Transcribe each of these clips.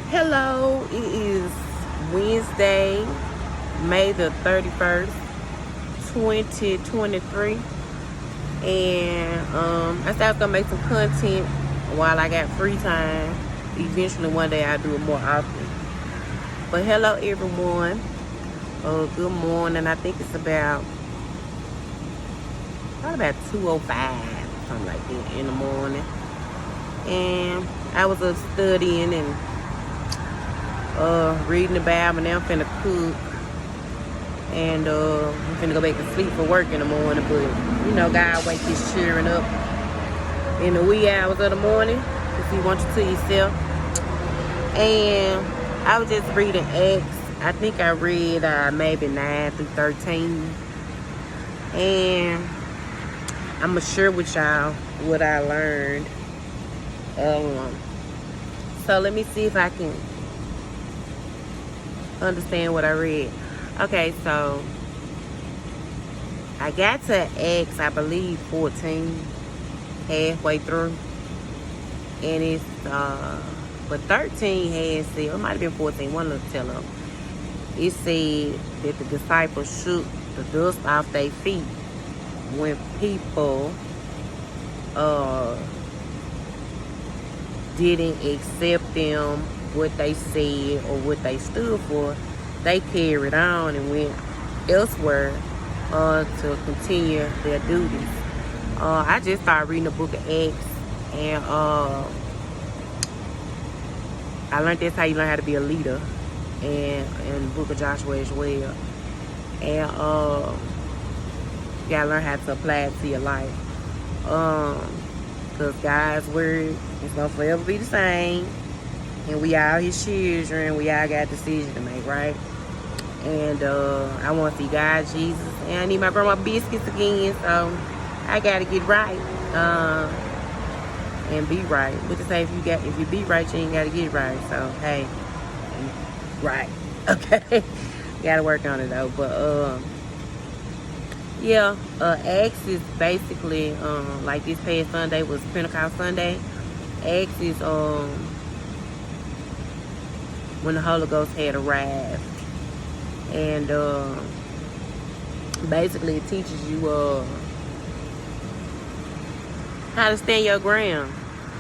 Hello, it is Wednesday, May the 31st, 2023. And I said I was gonna make some content while I got free time. Eventually one day I'll do it more often. But hello everyone. Good morning. I think it's probably about 2:05, something like that in the morning. And I was up studying and reading the Bible, and now I'm finna cook. And I'm finna go back to sleep for work in the morning. But, God wake his children up in the wee hours of the morning because he wants you to yourself. And I was just reading Acts. I think I read maybe 9 through 13. And I'm going to share with y'all what I learned. So let me see if I can understand what I read. Okay, so I got to Acts, I believe 14, halfway through, and it's but 13 had said, it might have been 14, one of the tell them. It said that the disciples shook the dust off their feet when people didn't accept them, what they said or what they stood for. They carried on and went elsewhere to continue their duties. I just started reading the book of Acts, and I learned that's how you learn how to be a leader, and the book of Joshua as well. And you gotta learn how to apply it to your life. Because God's word is gonna forever be the same. And we all his children. We all got decisions to make, right? And I want to see God, Jesus. And I need my grandma biscuits again. So I got to get right. And be right. What to say, if you be right, you ain't got to get right. So, hey. Right. Okay. Got to work on it, though. But, yeah. Acts is basically, like this past Sunday was Pentecost Sunday. Acts is, when the Holy Ghost had arrived. And basically it teaches you how to stand your ground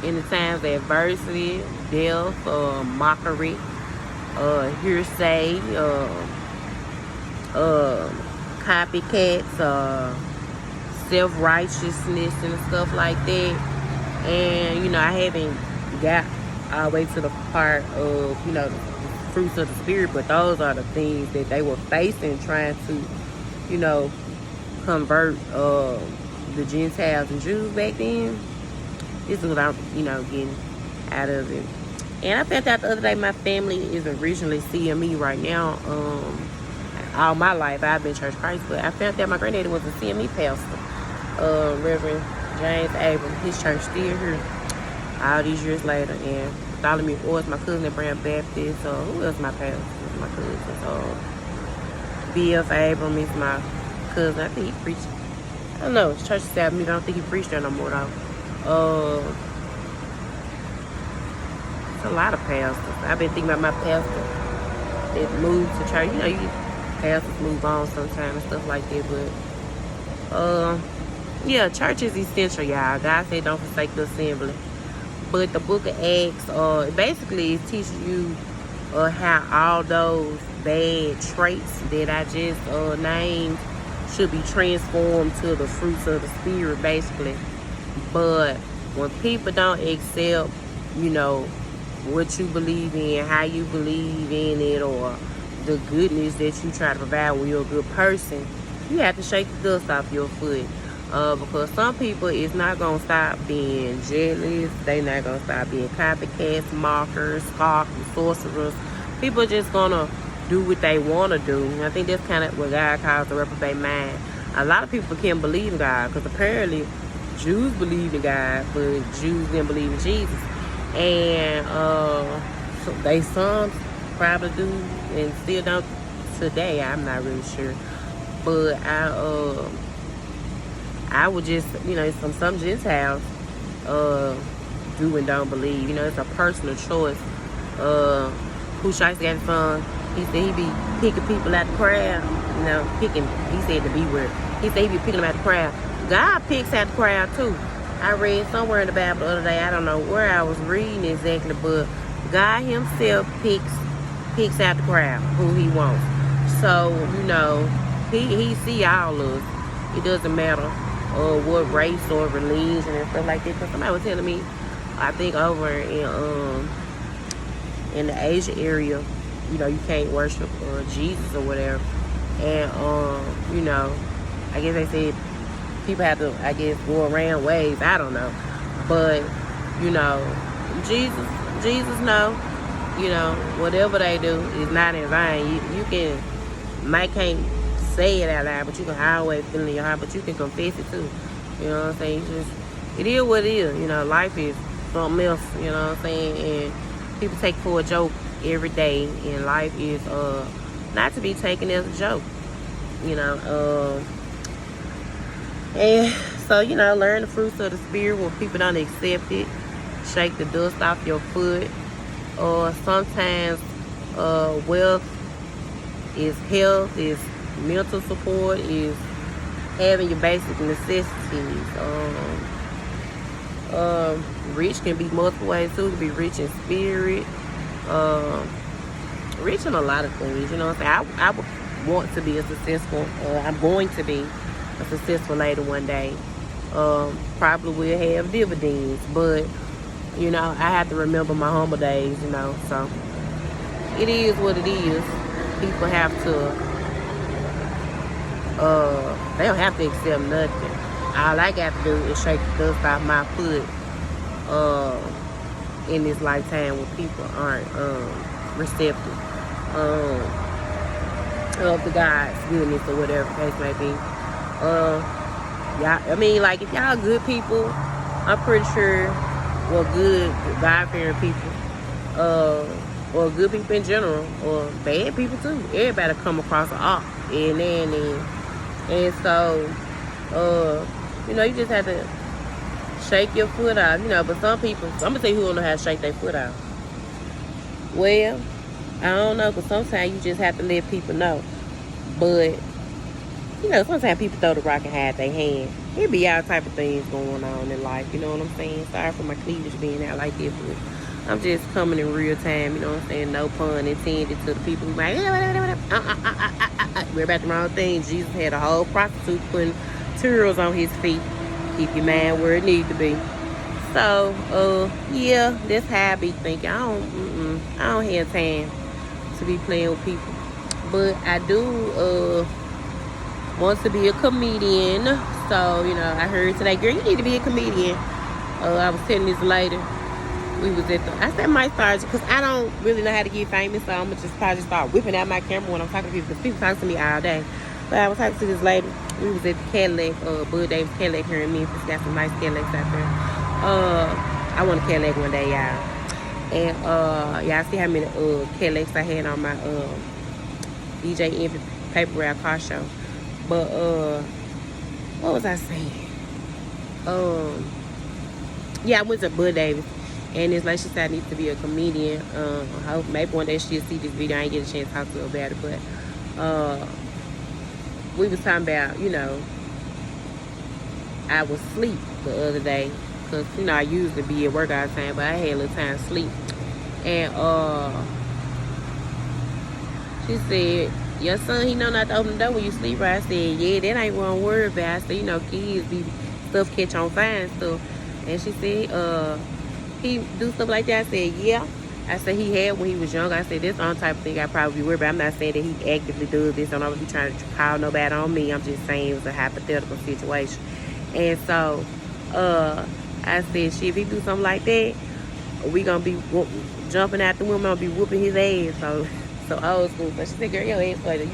in the times of adversity, death, mockery, hearsay, copycats, self-righteousness and stuff like that. And I haven't got all the way to the part of the fruits of the spirit, but those are the things that they were facing, trying to convert the Gentiles and Jews back then. This is what I'm getting out of it. And I found out the other day my family is originally CME right now. All my life I've been Church Christ, but I found out my granddaddy was a CME pastor, Reverend James Abram. His church still here all these years later. And Bartholomew Orr, my cousin at Brown Baptist. Who else my pastor? My cousin. B.F. Abram is my cousin. I think he preached. I don't know. His church is Avenue. I don't think he preached there no more though. It's a lot of pastors. I've been thinking about my pastor that moved to church. You pastors move on sometimes and stuff like that. But yeah, church is essential, y'all. God said don't forsake the assembly. But the book of Acts, basically it teaches you how all those bad traits that I just named should be transformed to the fruits of the spirit, basically. But when people don't accept, what you believe in, how you believe in it, or the goodness that you try to provide when you're a good person, you have to shake the dust off your foot. Because some people is not going to stop being jealous. They not going to stop being copycats, mockers, scoffers, sorcerers. People are just going to do what they want to do. And I think that's kind of what God calls the reprobate mind. A lot of people can't believe in God because apparently Jews believe in God, but Jews didn't believe in Jesus. And so they some probably do and still don't today. I'm not really sure. But I would just, some Gentiles do and don't believe. It's a personal choice Pooh Shiesty got his son. He said he be picking people out the crowd. You know, picking. He said the B word. He said he be picking them out the crowd. God picks out the crowd too. I read somewhere in the Bible the other day. I don't know where I was reading exactly, but God Himself picks out the crowd who He wants. So you know, He see all of us. It doesn't matter what race or religion and stuff like that. Because somebody was telling me, I think over in the Asia area, you know, you can't worship Jesus or whatever. And you know, I guess they said people have to, I guess, go around ways. I don't know, but you know, Jesus know. You know, whatever they do is not in vain. You can't say it out loud, but you can always feel it in your heart. But you can confess it too. You know what I'm saying? It is what it is. You know, life is something else. You know what I'm saying? And people take it for a joke every day, and life is not to be taken as a joke. You know, and so you know, learn the fruits of the spirit when people don't accept it. Shake the dust off your foot. Sometimes wealth is health, is mental support, is having your basic necessities. Rich can be multiple ways too. It can be rich in spirit, rich in a lot of things. You know what I'm saying? I would want to be a successful, I'm going to be a successful lady one day. Probably will have dividends, but you know, I have to remember my humble days, you know, so it is what it is. People have to, they don't have to accept nothing. All I got to do is shake the dust off my foot, in this lifetime when people aren't, receptive, of the God's goodness or whatever the case may be. I mean, like, if y'all good people, I'm pretty sure, or good God-fearing people, or good people in general, or bad people too. Everybody come across an op and then and so you know, you just have to shake your foot out, you know. But some people, I'm gonna tell you who don't know how to shake their foot out. Well, I don't know, but sometimes you just have to let people know. But you know, sometimes people throw the rock and hide their hand. It be all type of things going on in life, you know what I'm saying? Sorry for my cleavage being out like this, but I'm just coming in real time, you know what I'm saying? No pun intended to the people who like, we're about the wrong thing. Jesus had a whole prostitute putting tools on his feet. Keep your mind where it needs to be. So, yeah, that's how I be thinking. I don't have time to be playing with people. But I do, wants to be a comedian. So, you know, I heard today, girl, you need to be a comedian. I was telling this lady, we was at I said, might start, because I don't really know how to get famous, so I'm going to just probably start whipping out my camera when I'm talking to people, because people talk to me all day. But I was talking to this lady. We was at the Cadillac, Bud Davis Cadillac here in Memphis. Got some nice Cadillacs out there. I want a Cadillac one day, y'all. And y'all see how many Cadillacs I had on my DJ Envy Paper Route car show. But what was I saying? Yeah, I went to Bud Davis, and it's like she said I need to be a comedian. I hope maybe one day she'll see this video. I ain't get a chance to talk to her about it, but we was talking about, you know, I was asleep the other day, because you know I usually be at work all the time, but I had a little time to sleep. And she said, your son, he know not to open the door when you sleep, right? I said, yeah, that ain't what I'm worried about. I said, you know, kids be stuff catch on fire and stuff. And she said, he do stuff like that. I said, yeah. I said, he had when he was young. I said, this on type of thing I probably be worried about. I'm not saying that he actively does this. I'm not really trying to call nobody on me. I'm just saying it was a hypothetical situation. And so, I said, shit, if he do something like that, we gonna be jumping out the window, gonna be whooping his ass. So old school. So she said, girl, your ass funny.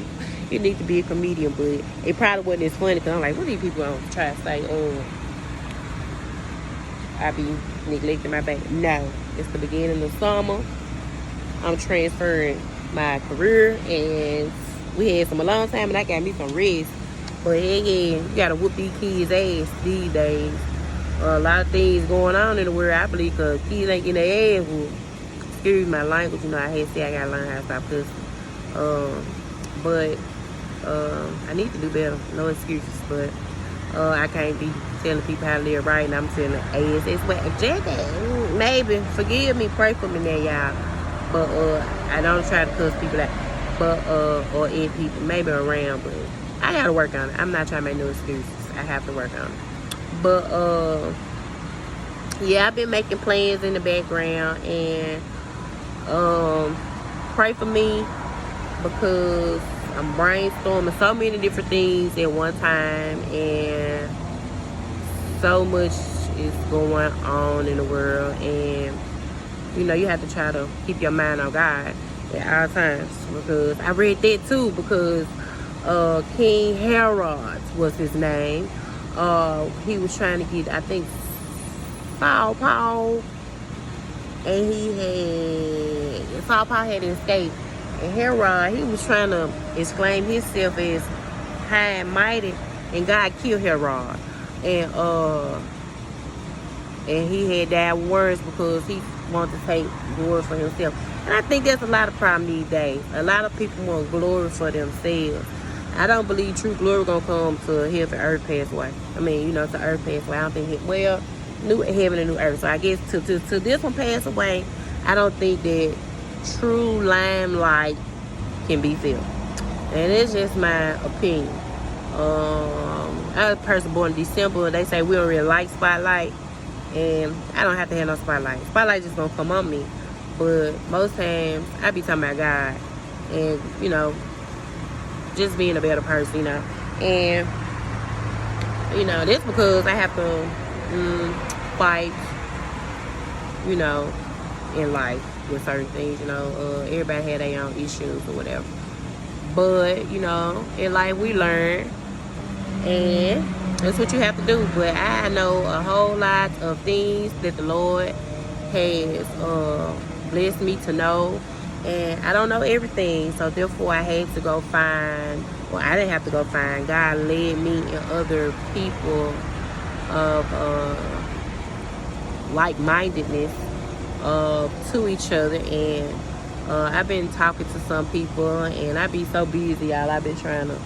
You need to be a comedian, but it probably wasn't as funny, because I'm like, what these people gonna try to say, I be neglecting my baby? No. It's the beginning of summer. I'm transferring my career, and we had some alone time, and I got me some rest. But yeah, you gotta whoop these kids' ass these days. A lot of things going on in the world, I believe, because kids ain't getting their ass whooped. excuse my language. You know, I had to say I gotta learn how to stop cussing. But I need to do better. No excuses, but I can't be telling people how to live right, and I'm telling ASS. Well, Jackie, maybe forgive me, pray for me now, y'all. But I don't try to cuss people out, but or in people, maybe around, but I gotta work on it. I'm not trying to make no excuses. I have to work on it. But yeah, I've been making plans in the background, and pray for me because I'm brainstorming so many different things at one time, and so much is going on in the world, and you know, you have to try to keep your mind on God at all times, because I read that too, because King Herod was his name. He was trying to get, I think, Paul, and Saul Paul had escaped. And Herod, he was trying to exclaim himself as high and mighty, and God killed Herod. And he had that words because he wanted to take glory for himself. And I think that's a lot of problem these days. A lot of people want glory for themselves. I don't believe true glory gonna come to heaven, earth pass away. I mean, you know, to earth pass away. I don't think new heaven and new earth. So I guess to this one pass away, I don't think that true limelight can be filled. And it's just my opinion. I was a person born in December. They say we don't really like spotlight, and I don't have to have no spotlight. Spotlight just gonna come on me. But most times I be talking about God, and you know, just being a better person, you know. And you know, that's because I have to fight, you know, in life with certain things, you know. Everybody had their own issues or whatever. But, you know, in life we learn, and that's what you have to do. But I know a whole lot of things that the Lord has blessed me to know, and I don't know everything, so therefore I had to go find, well, I didn't have to go find, God led me and other people of like-mindedness to each other. And I've been talking to some people, and I be so busy, y'all. I've been trying to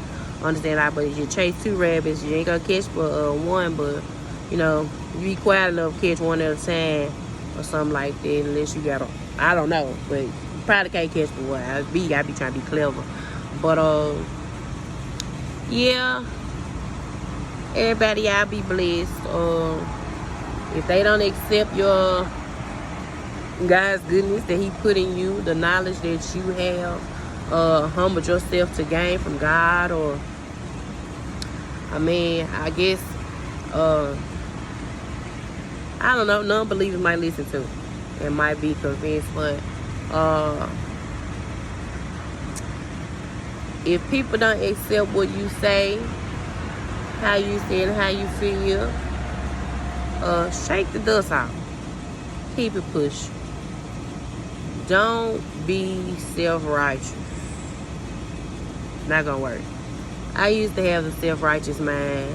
understand how, but if you chase 2 rabbits, you ain't gonna catch but one. But you know, you be quiet enough to catch one at a time or something like that, unless you got I don't know, but you probably can't catch but one. I be trying to be clever. But yeah, everybody, y'all be blessed. If they don't accept your God's goodness that he put in you, the knowledge that you have, humble yourself to gain from God, or I mean, I guess I don't know, non-believers might listen to it and might be convinced. But if people don't accept what you say, how you say and how you feel, shake the dust off. Keep it pushing. Don't be self-righteous. Not gonna work. I used to have the self-righteous mind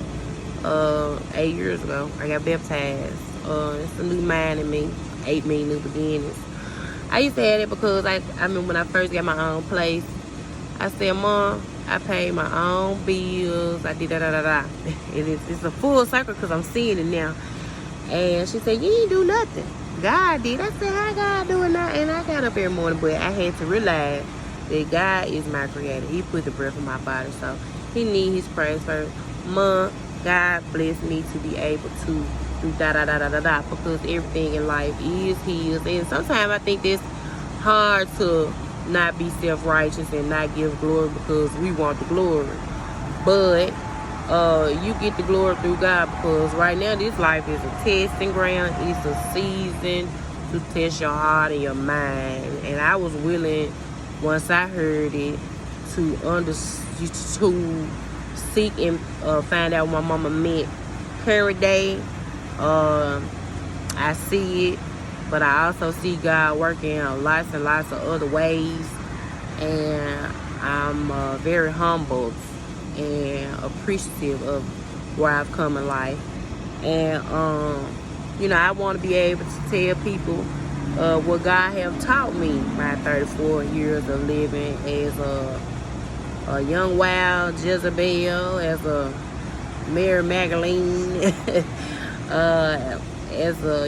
8 years ago. I got baptized. It's a new mind in me. 8 mean new beginnings. I used to have it because I remember when I first got my own place, I said, Mom, I paid my own bills. I did da-da-da-da. It's a full circle because I'm seeing it now. And she said, you ain't do nothing. God did. I said, how God doing that? And I got up every morning, but I had to realize that God is my creator. He put the breath in my body, so he need his praise first. Mom, God bless me to be able to do da-da-da-da-da-da, because everything in life is his. And sometimes I think it's hard to not be self-righteous and not give glory because we want the glory. But you get the glory through God, because right now this life is a testing ground. It's a season to test your heart and your mind. And I was willing, once I heard it, to seek and find out what my mama meant. Current day, I see it, but I also see God working in lots and lots of other ways. And I'm very humbled and appreciative of where I've come in life. And you know, I want to be able to tell people what God have taught me my 34 years of living as a young wild Jezebel, as a Mary Magdalene, as a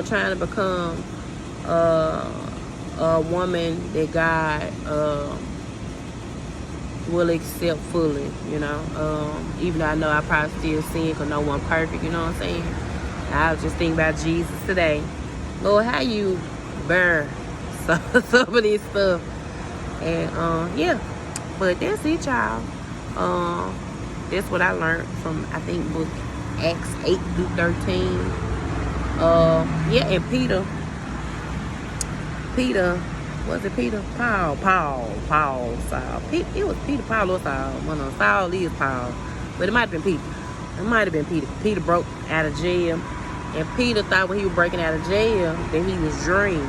trying to become a woman that God will accept fully. Even though I know I probably still sin because no one perfect. You know what I'm saying? I was just thinking about Jesus today. Lord, how you bear some of this stuff, and yeah. But that's it, y'all. That's what I learned from, I think, book Acts 8 through 13. Yeah, and Peter, was it Peter? Paul, Saul. It was Peter, Paul, or Saul. One of them. Saul is Paul, but it might have been Peter. It might have been Peter. Peter broke out of jail, and Peter thought when he was breaking out of jail that he was dreaming,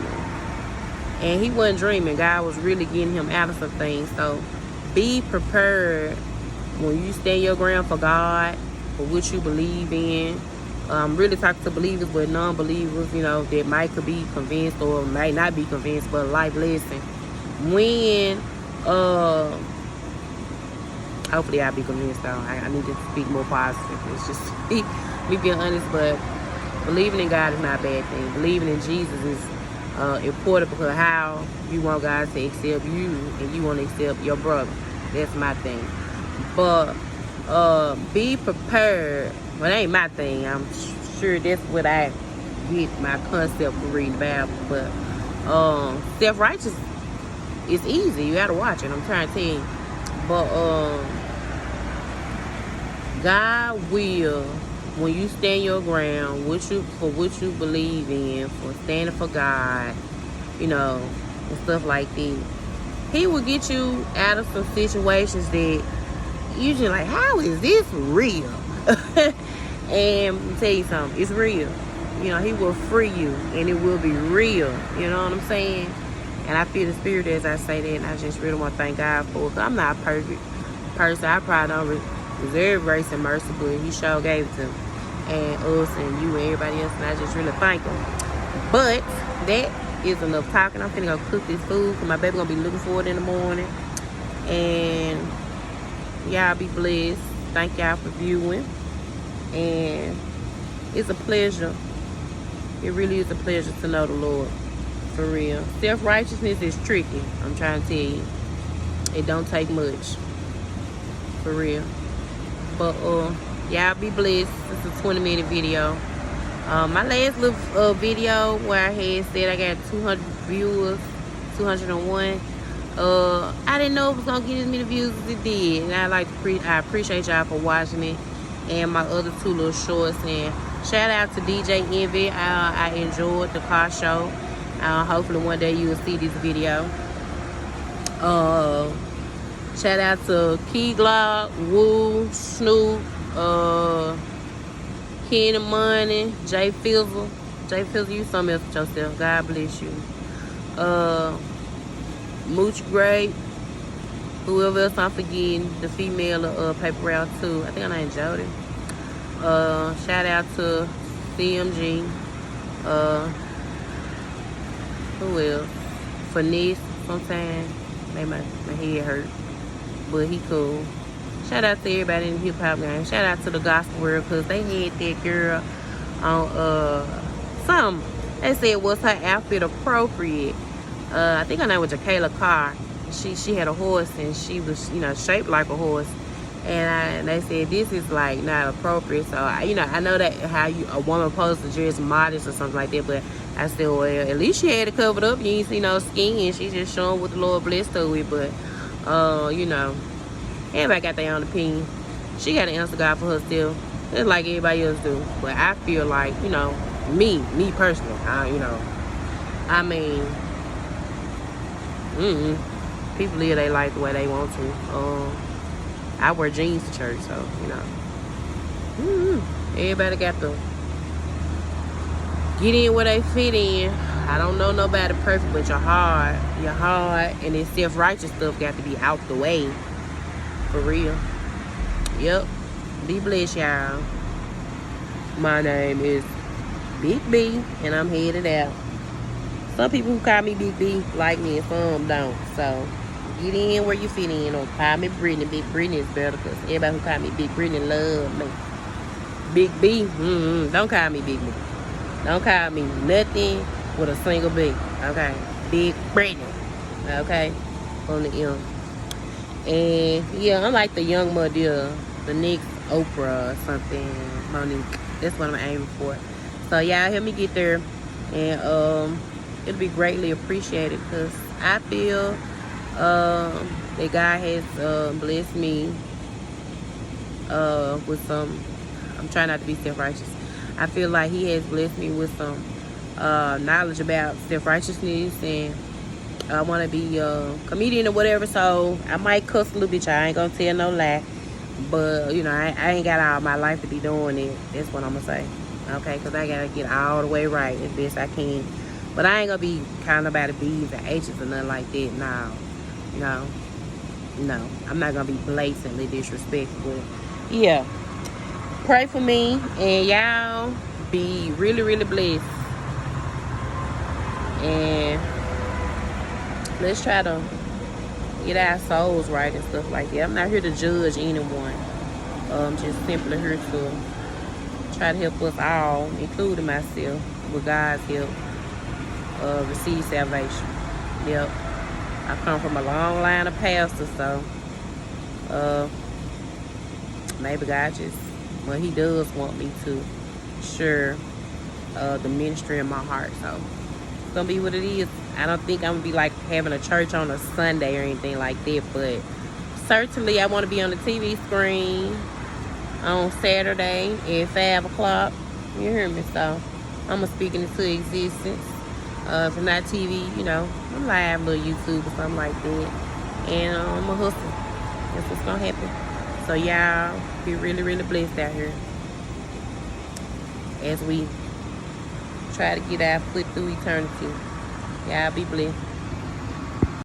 and he wasn't dreaming. God was really getting him out of some things. So be prepared when you stand your ground for God, for what you believe in. Really talking to believers, but non-believers, that might could be convinced or might not be convinced, but life lesson. When, hopefully I'll be convinced though. I need to speak more positive. It's just me being honest, but believing in God is not a bad thing. Believing in Jesus is important, because how you want God to accept you and you want to accept your brother. That's my thing. But be prepared. Well, that ain't my thing. I'm sure that's what I get my concept for reading the Bible. But self-righteous is easy. You gotta watch it. I'm trying to tell you. But God will, when you stand your ground, for what you believe in, for standing for God, and stuff like that, He will get you out of some situations that you just like, how is this real? And I'll tell you something, it's real. He will free you, and it will be real. You know what I'm saying? And I feel the Spirit as I say that, and I just really want to thank God for it. Because I'm not a perfect person. I probably don't deserve grace and mercy, but He sure gave it to me, and us, and you, and everybody else, and I just really thank Him. But that is enough talking. I'm finna go cook this food, because my baby gonna be looking for it in the morning. And y'all be blessed. Thank y'all for viewing. And it's a pleasure. It really is a pleasure to know the Lord. For real. Self-righteousness is tricky. I'm trying to tell you. It don't take much. For real. But y'all be blessed. It's a 20-minute video. My last little video where I had said I got 200 viewers, 201. I didn't know it was gonna get as many views as it did, and I appreciate y'all for watching it, and my other two little shorts. And shout out to DJ Envy. I enjoyed the car show. Hopefully one day you will see this video. Shout out to Key Glock, Woo, Snoop, Kenny Money, Jay Fizzle. Jay Fizzle, you something else with yourself. God bless you. Mooch Gray, whoever else I'm forgetting, the female of Paper Route 2. I think her name Jody. Shout out to CMG. Who else? Finesse sometimes. Made my head hurt. But he cool. Shout out to everybody in the hip hop game. Shout out to the gospel world, because they had that girl on something. They said, was her outfit appropriate? I think her name was Jacayla Carr. She had a horse, and she was, shaped like a horse. And they said, this is like not appropriate. So I know that how a woman supposed to dress modest or something like that, but I said, well, at least she had it covered up. You ain't see no skin, and she just showing what the Lord blessed her with. But everybody got their own opinion. She got to answer God for her still, just like everybody else do. But I feel like, me personally, I mean, people live their life the way they want to. I wear jeans to church, so everybody got to get in where they fit in. I don't know nobody perfect, but your heart, and this self-righteous stuff got to be out the way. For real. Yep. Be blessed, y'all. My name is Big B, and I'm headed out. some people who call me Big B like me and some don't. So get in where you fit in, or call me Brittany. Big Brittany is better because everybody who call me Big Brittany love me. Big B, don't call me Big B. Don't call me nothing with a single B. Okay, Big Brittany. Okay, on the M. And yeah, I'm like the young model, the next Oprah or something, Monique. That's what I'm aiming for. So y'all help me get there, and it'll be greatly appreciated because I feel that God has blessed me with some. I'm trying not to be self-righteous. I feel like He has blessed me with some knowledge about self-righteousness, and I want to be a comedian or whatever. So I might cuss a little bit. I ain't gonna tell no lie, but you know I ain't got all my life to be doing it. That's what I'm gonna say. Okay, because I gotta get all the way right as best I can. But I ain't gonna be calling nobody B's and H's or nothing like that. No. I'm not gonna be blatantly disrespectful. Yeah. Pray for me, and y'all be really, really blessed. And let's try to get our souls right and stuff like that. I'm not here to judge anyone. Just simply here to try to help us all, including myself, with God's help, receive salvation. Yep. I come from a long line of pastors, so maybe God just, well, He does want me to share the ministry in my heart. So it's gonna be what it is. I don't think I'm gonna be like having a church on a Sunday or anything like that, but certainly I want to be on the TV screen on Saturday at 5 o'clock. You hear me? So I'm gonna speak it into existence. If not TV, you know, I'm live little YouTube or something like that, and I'm a hustle. That's what's gonna happen. So y'all be really, really blessed out here as we try to get our foot through eternity. Y'all be blessed.